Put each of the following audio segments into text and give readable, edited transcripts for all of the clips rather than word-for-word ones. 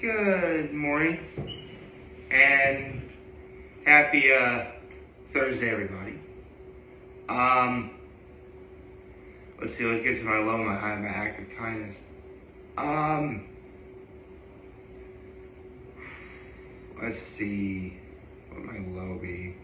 Good morning and happy Thursday, everybody. Let's see. Let's get to my low, my high, my active kindness. Let's see. What would my low be?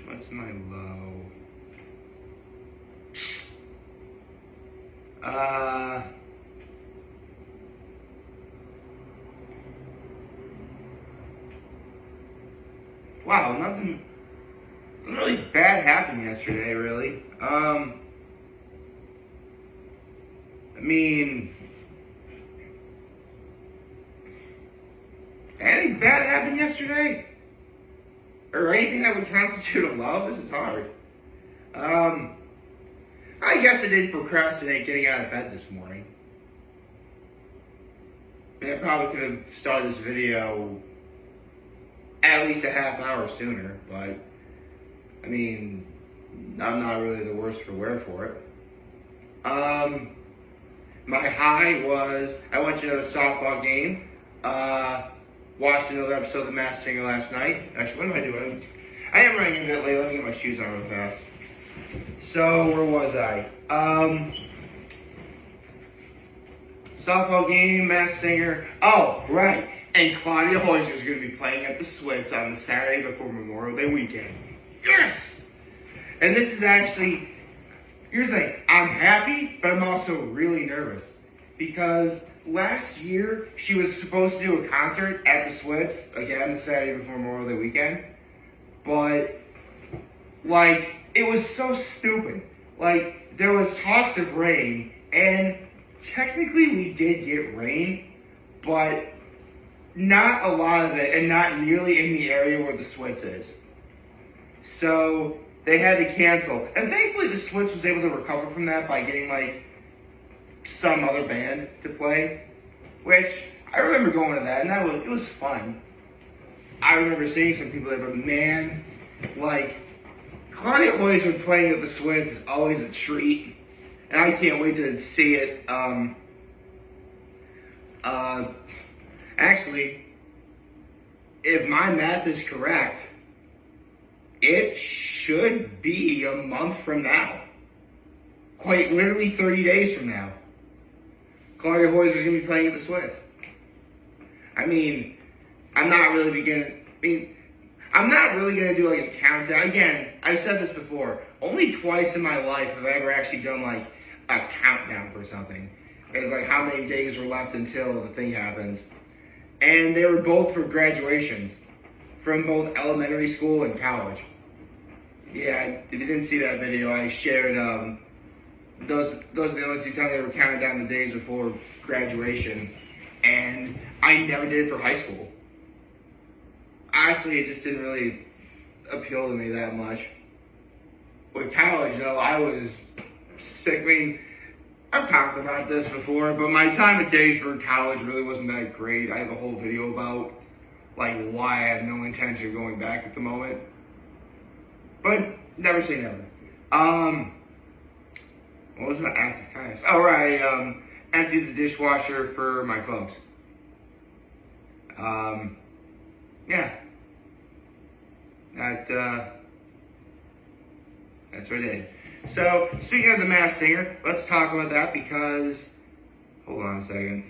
What's my low? Wow, nothing really bad happened yesterday, really. I mean, anything bad happened yesterday? Or anything that would constitute a love? This is hard. I guess I did procrastinate getting out of bed this morning. I mean, I probably could have started this video at least a half hour sooner, but I mean, I'm not really the worse for wear for it. My high was I went to another softball game. Watched another episode of The Masked Singer last night. Actually, what am I doing? I am running a bit late. Let me get my shoes on real fast. So, where was I? Softball game, Masked Singer. Oh, right. And Claudia Hoyser is going to be playing at the Swits on the Saturday before Memorial Day weekend. Yes! And this is actually, here's the thing. I'm happy, but I'm also really nervous. Because last year, she was supposed to do a concert at the Swits, again, the Saturday before Memorial Day weekend. But, it was so stupid. There was talks of rain, and technically we did get rain, but not a lot of it, and not nearly in the area where the Swits is. So, they had to cancel. And thankfully the Swits was able to recover from that by getting, some other band to play, which I remember going to that, and it was fun. I remember seeing some people there, but man, Claudia Hoyser playing at the Swits is always a treat, and I can't wait to see it. Actually, if my math is correct, it should be a month from now. Quite literally 30 days from now. Claudia Hoyser is going to be playing at the Swits. I mean, I'm not really going to do a countdown. Again, I've said this before. Only twice in my life have I ever actually done a countdown for something. It's how many days were left until the thing happens. And they were both for graduations from both elementary school and college. Yeah, if you didn't see that video, I shared, those are the only two times I ever counted down the days before graduation, and I never did it for high school. Honestly, it just didn't really appeal to me that much. With college, though, I was sick. I mean, I've talked about this before, but my time at Daysburg College really wasn't that great. I have a whole video about, why I have no intention of going back at the moment. But, never say never. What was my active kindness? Oh, right, emptied the dishwasher for my folks. Yeah. That's what I did. So, speaking of The Masked Singer, let's talk about that because, hold on a second.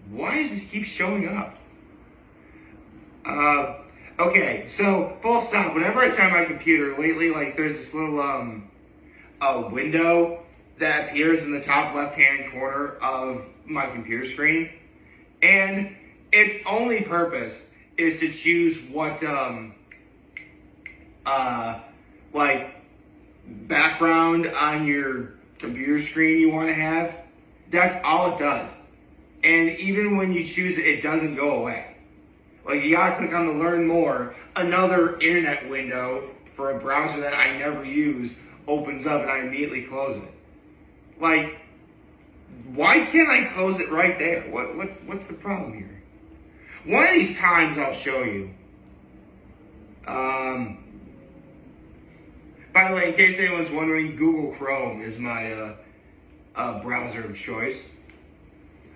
Why does this keep showing up? Okay, so, full stop. Whenever I turn my computer, lately, there's this little, a window that appears in the top left-hand corner of my computer screen, and its only purpose is to choose what background on your computer screen you want to have. That's all it does. And even when you choose it, it doesn't go away. You gotta click on the Learn More. Another internet window for a browser that I never use opens up and I immediately close it. Why can't I close it right there? What's the problem here? One of these times I'll show you. By the way, in case anyone's wondering, Google Chrome is my browser of choice.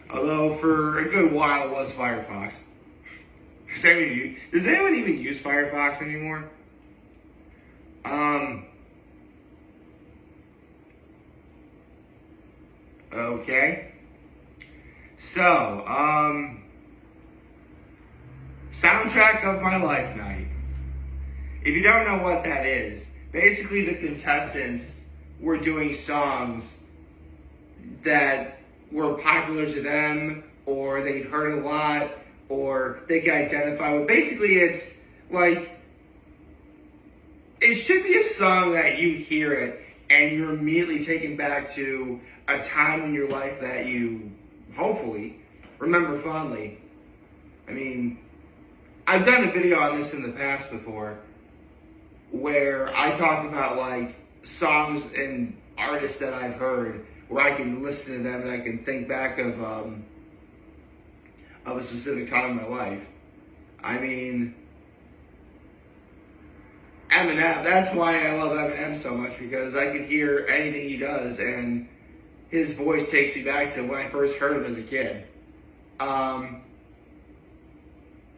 Although for a good while it was Firefox. Does anyone even use Firefox anymore? Okay. So, soundtrack of my life night. If you don't know what that is, basically the contestants were doing songs that were popular to them, or they'd heard a lot, or they could identify with. Basically, it's like, it should be a song that you hear it and you're immediately taken back to a time in your life that you hopefully remember fondly. I mean, I've done a video on this in the past before where I talked about like songs and artists that I've heard where I can listen to them and I can think back of a specific time in my life. I mean, Eminem, that's why I love Eminem so much, because I can hear anything he does and his voice takes me back to when I first heard him as a kid.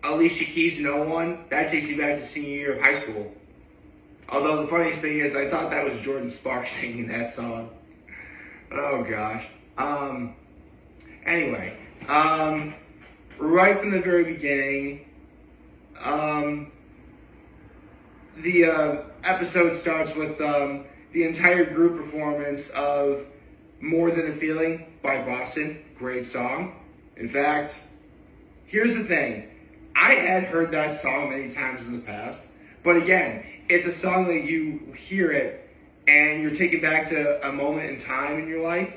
Alicia Keys' No One, that takes me back to senior year of high school. Although the funniest thing is, I thought that was Jordan Sparks singing that song. Oh gosh. Anyway, right from the very beginning, the episode starts with the entire group performance of More Than a Feeling by Boston. Great song. In fact, here's the thing. I had heard that song many times in the past, but again, it's a song that you hear it and you're taken back to a moment in time in your life.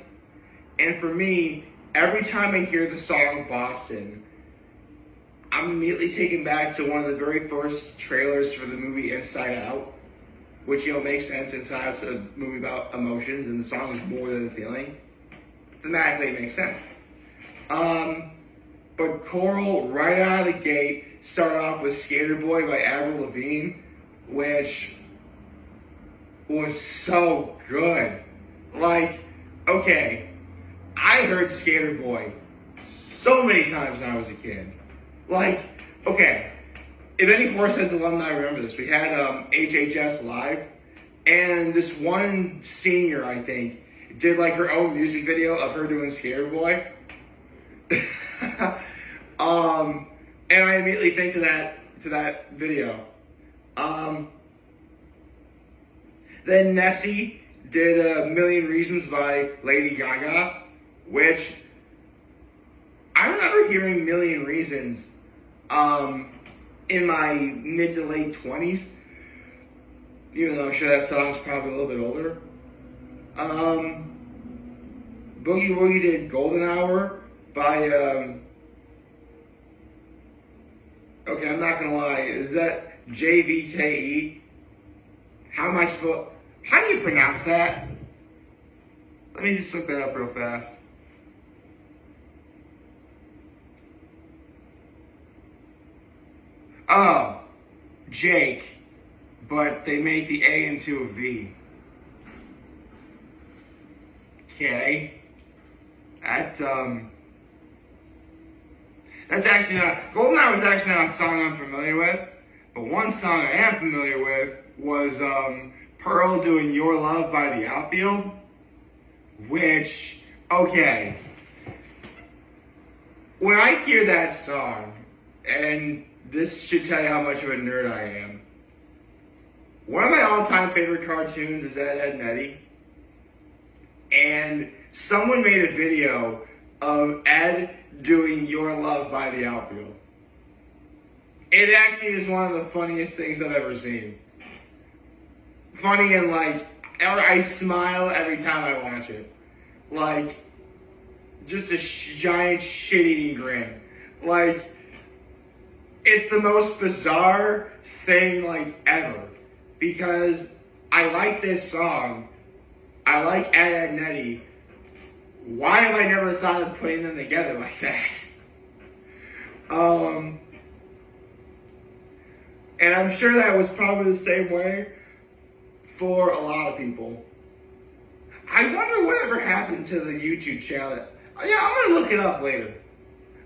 And for me, every time I hear the song Boston, I'm immediately taken back to one of the very first trailers for the movie Inside Out, which, makes sense. Inside Out's a movie about emotions, and the song is More Than a Feeling. Thematically, it makes sense. But Coral, right out of the gate, start off with Skater Boy by Avril Lavigne, which was so good. Like, okay, I heard Skater Boy so many times when I was a kid. Like, okay, if any Horseheads alumni remember this, we had HHS Live, and this one senior, I think, did like her own music video of her doing Skater Boy. And I immediately think to that video. Then Nessie did A Million Reasons by Lady Gaga, which I remember hearing Million Reasons in my mid to late 20s, even though I'm sure that song's probably a little bit older. Boogie Woogie did Golden Hour by, okay, I'm not gonna lie, is that JVKE? How do you pronounce that? Let me just look that up real fast. Oh, Jake, but they made the A into a V. Okay. That's actually not, Golden Hour is actually not a song I'm familiar with, but one song I am familiar with was Pearl doing Your Love by The Outfield, which, okay, when I hear that song, and this should tell you how much of a nerd I am, one of my all-time favorite cartoons is Ed, Edd n Eddy, and someone made a video of Ed doing Your Love by The Outfield. It actually is one of the funniest things I've ever seen. Funny and like, I smile every time I watch it. Like, just a giant shit-eating grin. Like, it's the most bizarre thing like ever. Because I like this song. I like Ed, Edd n Eddy. Why have I never thought of putting them together like that? And I'm sure that was probably the same way for a lot of people. I wonder whatever happened to the YouTube channel. Yeah, I'm going to look it up later.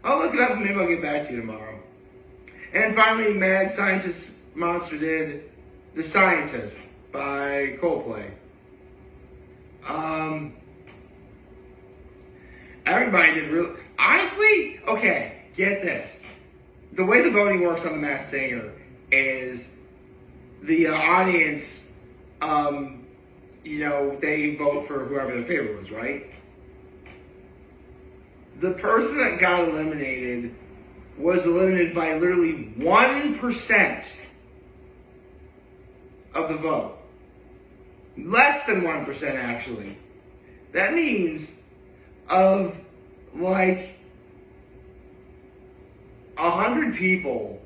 I'll look it up and maybe I'll get back to you tomorrow. And finally, Mad Scientist Monster did The Scientist by Coldplay. Everybody did really... Honestly, okay, get this. The way the voting works on The Masked Singer is the audience, they vote for whoever their favorite was, right? The person that got eliminated was eliminated by literally 1% of the vote. Less than 1%, actually. That means of like 100 people,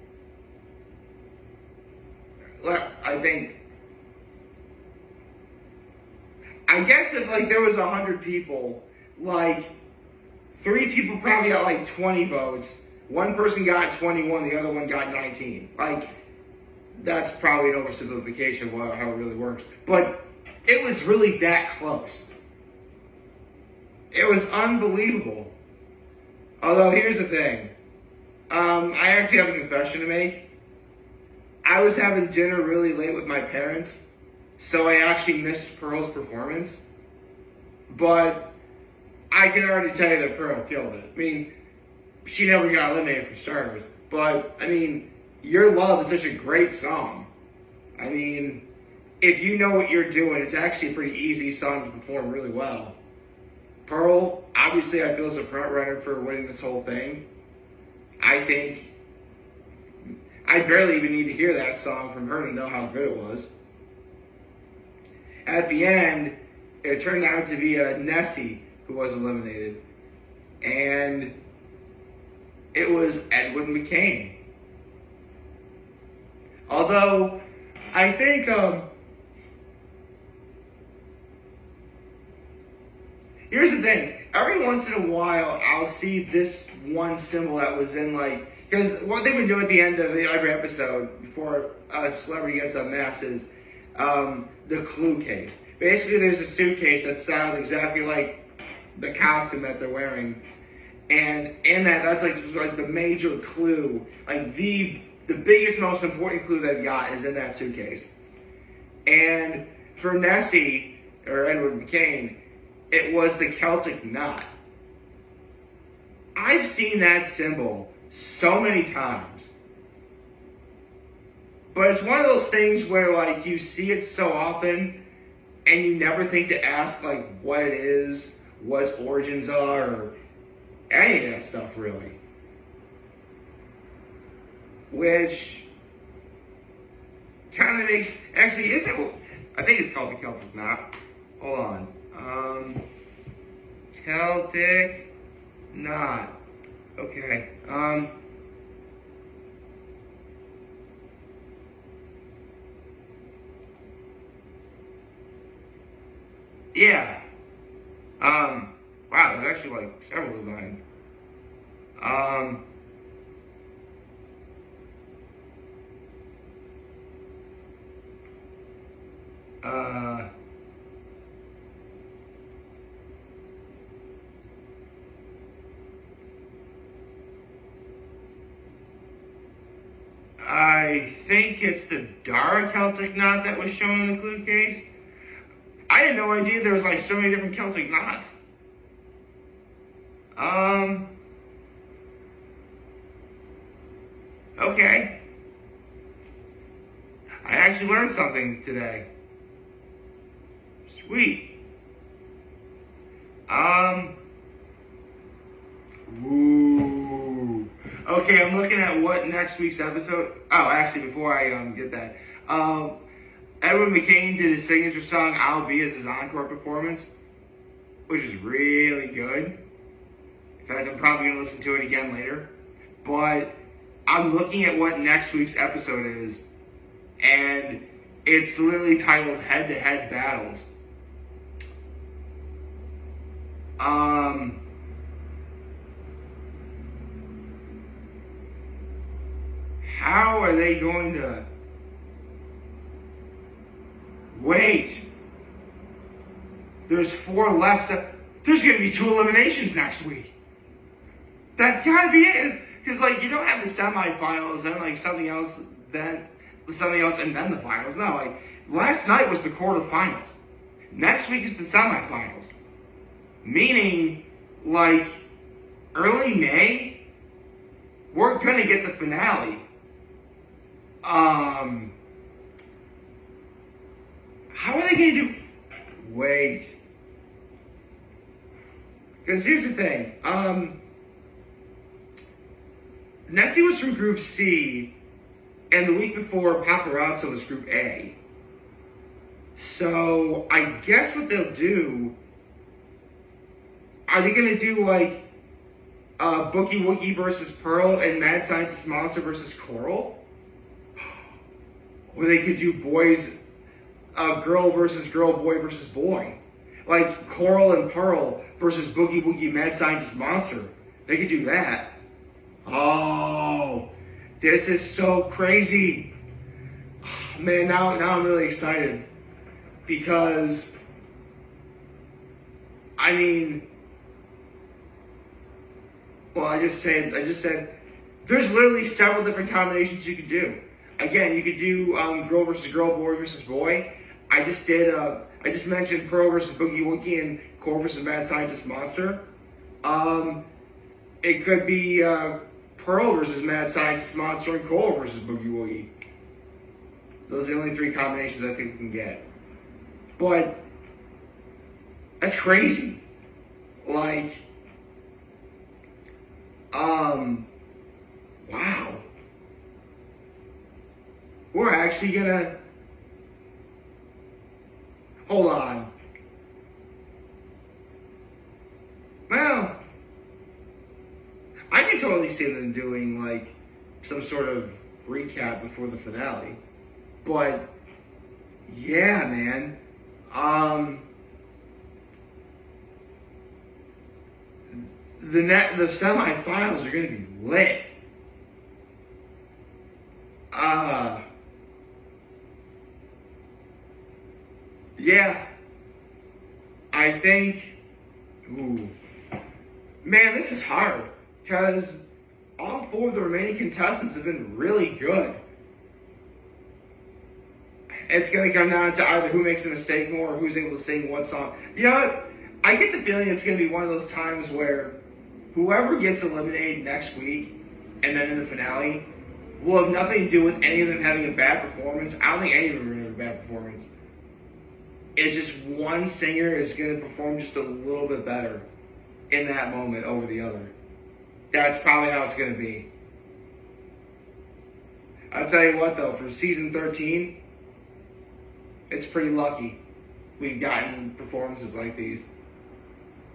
I guess if like there was 100 people, like 3 people probably got like 20 votes. One person got 21, the other one got 19. Like, that's probably an oversimplification of how it really works. But it was really that close. It was unbelievable. Although, here's the thing. I actually have a confession to make. I was having dinner really late with my parents, so I actually missed Pearl's performance. But I can already tell you that Pearl killed it. I mean, she never got eliminated for starters. But, I mean, Your Love is such a great song. I mean, if you know what you're doing, it's actually a pretty easy song to perform really well. Pearl, obviously, I feel is a front runner for winning this whole thing. I think I barely even need to hear that song from her to know how good it was. At the end, it turned out to be Nessie who was eliminated. And it was Edwin McCain. Although, I think, here's the thing. Every once in a while, I'll see this one symbol that was in, like, because what they've been doing at the end of every episode before a celebrity gets unmasked is the clue case. Basically, there's a suitcase that's styled exactly like the costume that they're wearing. And in that's like the major clue. Like, the biggest, most important clue they've got is in that suitcase. And for Nessie, or Edward McCain, it was the Celtic knot. I've seen that symbol so many times. But it's one of those things where, like, you see it so often and you never think to ask, like, what it is, what its origins are, or any of that stuff, really. Which kind of makes... Actually, is it... I think it's called the Celtic knot. Hold on. Celtic knot. Okay. Yeah. Wow, there's actually like several designs. I think it's the Dara Celtic knot that was shown in the clue case. I had no idea there was like so many different Celtic knots. Okay. I actually learned something today. Sweet. Ooh. Okay, I'm looking at what next week's episode. Oh, actually, before I get that, Edwin McCain did his signature song "I'll Be" as his encore performance, which is really good. In fact, I'm probably gonna listen to it again later. But I'm looking at what next week's episode is, and it's literally titled "Head-to-Head Battles." How are they going to Wait. There's 4 left. There's going to be 2 eliminations next week. That's got to be it. Because, like, you don't have the semifinals, then, like, something else, and then the finals. No, like, last night was the quarterfinals. Next week is the semifinals. Meaning, like, early May, we're going to get the finale. How are they going to do... Wait. Because here's the thing. Nessie was from Group C, and the week before, Paparazzo was Group A. So, I guess what they'll do... Are they going to do, like, Boogie Woogie versus Pearl and Mad Scientist Monster versus Coral? Or they could do girl versus girl, boy versus boy. Like Coral and Pearl versus Boogie Woogie Mad Scientist Monster. They could do that. Oh, this is so crazy. Man, now I'm really excited. Because, I mean... Well, I just said, there's literally several different combinations you could do. Again, you could do girl versus girl, boy versus boy. I just mentioned Pearl versus Boogie Woogie and Coral versus Mad Scientist Monster. It could be Pearl versus Mad Scientist Monster and Coral versus Boogie Woogie. Those are the only 3 combinations I think we can get. But that's crazy. Like, wow. We're actually gonna... Hold on. Well, I can totally see them doing, like, some sort of recap before the finale. But, yeah, man. The semifinals are gonna be lit. Yeah. I think... Ooh. Man, this is hard. Because all 4 of the remaining contestants have been really good. It's going to come down to either who makes a mistake more or who's able to sing what song. You know what? I get the feeling it's going to be one of those times where whoever gets eliminated next week and then in the finale will have nothing to do with any of them having a bad performance. I don't think any of them are going to have a bad performance. It's just one singer is going to perform just a little bit better in that moment over the other. That's probably how it's going to be. I'll tell you what, though, for season 13, it's pretty lucky we've gotten performances like these.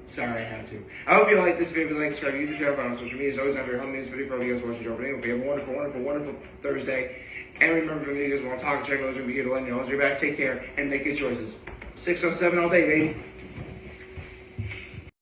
Sorry, I had to. I hope you like this video. Like, subscribe, YouTube channel, on social media. As always, have your home news video for all you guys watching. Hope you have a wonderful, wonderful, wonderful Thursday. And remember, if you guys want to talk, check out, we'll be here to let you know. Once you're back, take care and make good choices. 607 all day, baby.